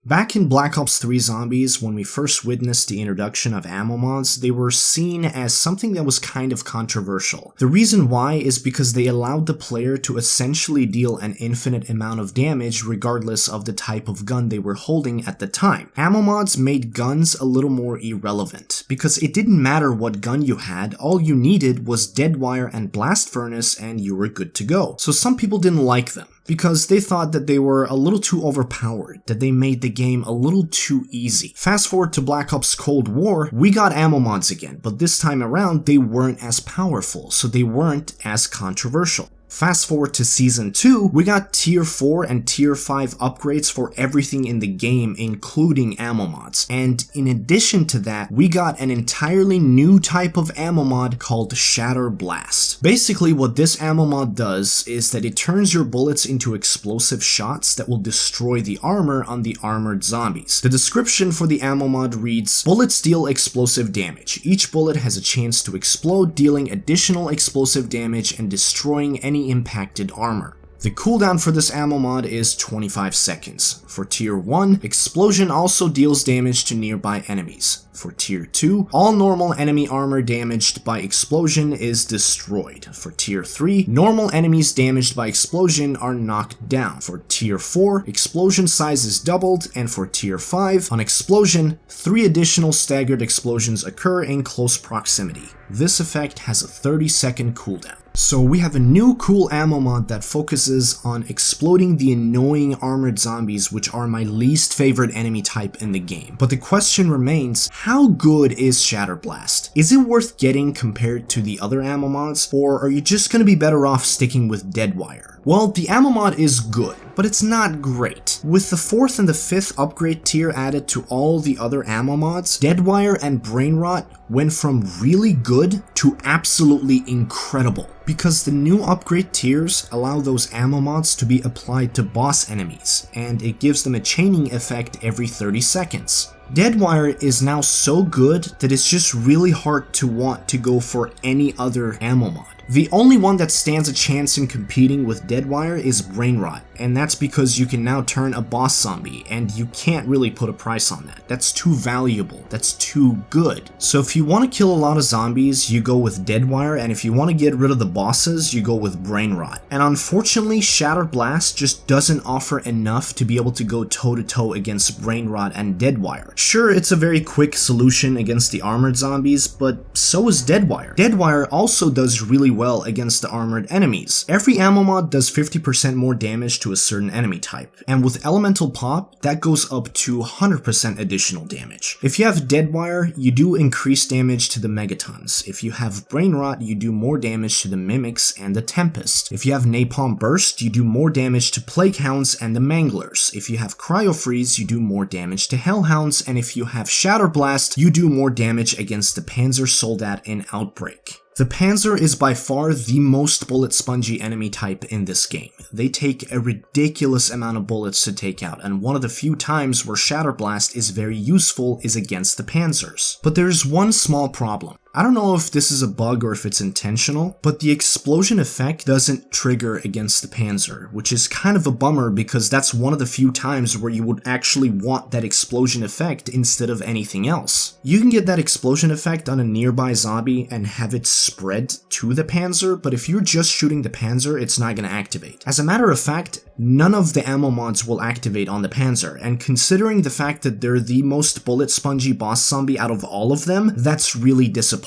Back in Black Ops 3 Zombies, when we first witnessed the introduction of ammo mods, they were seen as something that was kind of controversial. The reason why is because they allowed the player to essentially deal an infinite amount of damage regardless of the type of gun they were holding at the time. Ammo mods made guns a little more irrelevant, because it didn't matter what gun you had, all you needed was dead wire and blast furnace and you were good to go. So some people didn't like them, because they thought that they were a little too overpowered, that they made the game a little too easy. Fast forward to Black Ops Cold War, we got ammo mods again, but this time around they weren't as powerful, so they weren't as controversial. Fast forward to Season 2, we got Tier 4 and Tier 5 upgrades for everything in the game, including ammo mods. And in addition to that, we got an entirely new type of ammo mod called Shatter Blast. Basically, what this ammo mod does is that it turns your bullets into explosive shots that will destroy the armor on the armored zombies. The description for the ammo mod reads, "Bullets deal explosive damage. Each bullet has a chance to explode, dealing additional explosive damage and destroying any impacted armor." The cooldown for this ammo mod is 25 seconds. For Tier 1, explosion also deals damage to nearby enemies. For Tier 2, all normal enemy armor damaged by explosion is destroyed. For Tier 3, normal enemies damaged by explosion are knocked down. For Tier 4, explosion size is doubled, and for Tier 5, on explosion, 3 additional staggered explosions occur in close proximity. This effect has a 30-second cooldown. So we have a new cool ammo mod that focuses on exploding the annoying armored zombies, which are my least favorite enemy type in the game. But the question remains, how good is Shatter Blast? Is it worth getting compared to the other ammo mods, or are you just gonna be better off sticking with Deadwire? Well, the ammo mod is good, but it's not great. With the 4th and the 5th upgrade tier added to all the other ammo mods, Deadwire and Brainrot went from really good to absolutely incredible, because the new upgrade tiers allow those ammo mods to be applied to boss enemies, and it gives them a chaining effect every 30 seconds. Deadwire is now so good that it's just really hard to want to go for any other ammo mod. The only one that stands a chance in competing with Deadwire is Brainrot, and that's because you can now turn a boss zombie, and you can't really put a price on that. That's too valuable, that's too good. So if you want to kill a lot of zombies, you go with Deadwire, and if you want to get rid of the bosses, you go with Brainrot. And unfortunately, Shatter Blast just doesn't offer enough to be able to go toe-to-toe against Brainrot and Deadwire. Sure, it's a very quick solution against the armored zombies, but so is Deadwire. Deadwire also does really well against the armored enemies. Every ammo mod does 50% more damage to a certain enemy type, and with Elemental Pop, that goes up to 100% additional damage. If you have Deadwire, you do increase damage to the Megatons. If you have Brainrot, you do more damage to the Mimics and the Tempest. If you have Napalm Burst, you do more damage to Plague Hounds and the Manglers. If you have Cryo Freeze, you do more damage to Hellhounds, and if you have Shatter Blast, you do more damage against the Panzer Soldat in Outbreak. The Panzer is by far the most bullet spongy enemy type in this game. They take a ridiculous amount of bullets to take out, and one of the few times where Shatter Blast is very useful is against the Panzers. But there's one small problem. I don't know if this is a bug or if it's intentional, but the explosion effect doesn't trigger against the Panzer, which is kind of a bummer because that's one of the few times where you would actually want that explosion effect instead of anything else. You can get that explosion effect on a nearby zombie and have it spread to the Panzer, but if you're just shooting the Panzer, it's not going to activate. As a matter of fact, none of the ammo mods will activate on the Panzer, and considering the fact that they're the most bullet spongy boss zombie out of all of them, that's really disappointing.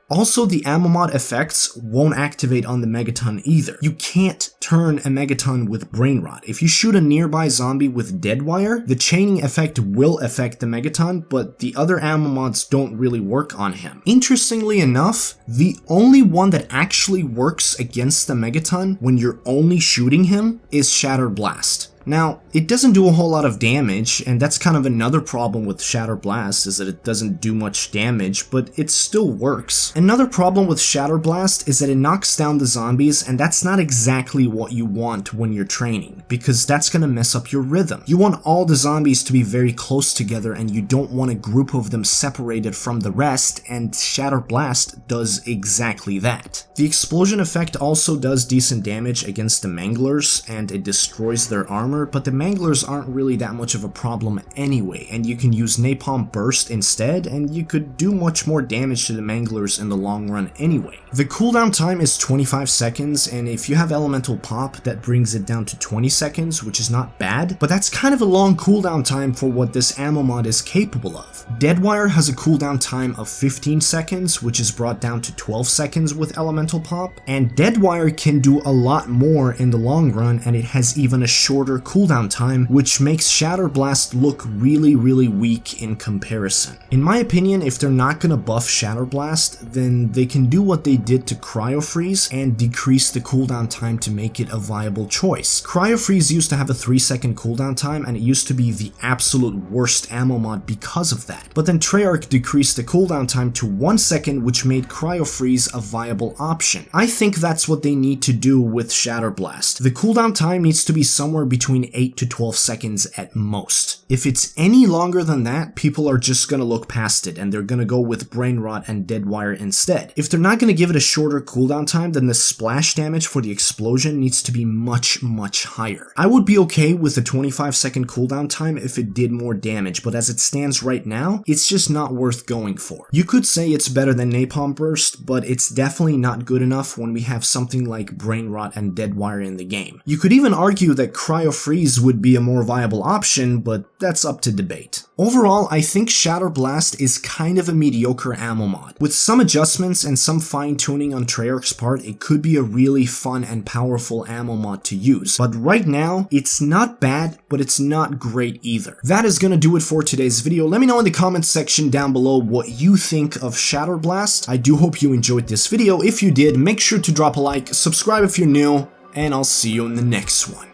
Also, the ammo mod effects won't activate on the Megaton either. You can't turn a Megaton with Brainrot. If you shoot a nearby zombie with Deadwire, the chaining effect will affect the Megaton, but the other ammo mods don't really work on him. Interestingly enough, the only one that actually works against the Megaton when you're only shooting him is Shatter Blast. Now, it doesn't do a whole lot of damage, and that's kind of another problem with Shatter Blast, is that it doesn't do much damage, but it still works. Another problem with Shatter Blast is that it knocks down the zombies, and that's not exactly what you want when you're training, because that's gonna mess up your rhythm. You want all the zombies to be very close together, and you don't want a group of them separated from the rest, and Shatter Blast does exactly that. The explosion effect also does decent damage against the Manglers, and it destroys their armor, armor, but the manglers aren't really that much of a problem anyway, and you can use Napalm Burst instead, and you could do much more damage to the manglers in the long run anyway. The cooldown time is 25 seconds, and if you have Elemental Pop, that brings it down to 20 seconds, which is not bad, but that's kind of a long cooldown time for what this ammo mod is capable of. Deadwire has a cooldown time of 15 seconds, which is brought down to 12 seconds with Elemental Pop, and Deadwire can do a lot more in the long run, and it has even a shorter cooldown time, which makes Shatter Blast look really weak in comparison. In my opinion, if they're not gonna buff Shatter Blast, then they can do what they did to Cryo Freeze and decrease the cooldown time to make it a viable choice. Cryo Freeze used to have a 3-second cooldown time, and it used to be the absolute worst ammo mod because of that. But then Treyarch decreased the cooldown time to 1 second, which made Cryo Freeze a viable option. I think that's what they need to do with Shatter Blast. The cooldown time needs to be somewhere between 8 to 12 seconds at most. If it's any longer than that, people are just gonna look past it and they're gonna go with Brain Rot and Deadwire instead. If they're not gonna give it a shorter cooldown time, then the splash damage for the explosion needs to be much higher. I would be okay with a 25-second cooldown time if it did more damage, but as it stands right now, it's just not worth going for. You could say it's better than Napalm Burst, but it's definitely not good enough when we have something like Brain Rot and Deadwire in the game. You could even argue that Cryo Freeze would be a more viable option, but that's up to debate. Overall, I think Shatter Blast is kind of a mediocre ammo mod. With some adjustments and some fine-tuning on Treyarch's part, it could be a really fun and powerful ammo mod to use. But right now, it's not bad, but it's not great either. That is gonna do it for today's video. Let me know in the comments section down below what you think of Shatter Blast. I do hope you enjoyed this video. If you did, make sure to drop a like, subscribe if you're new, and I'll see you in the next one.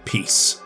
Peace.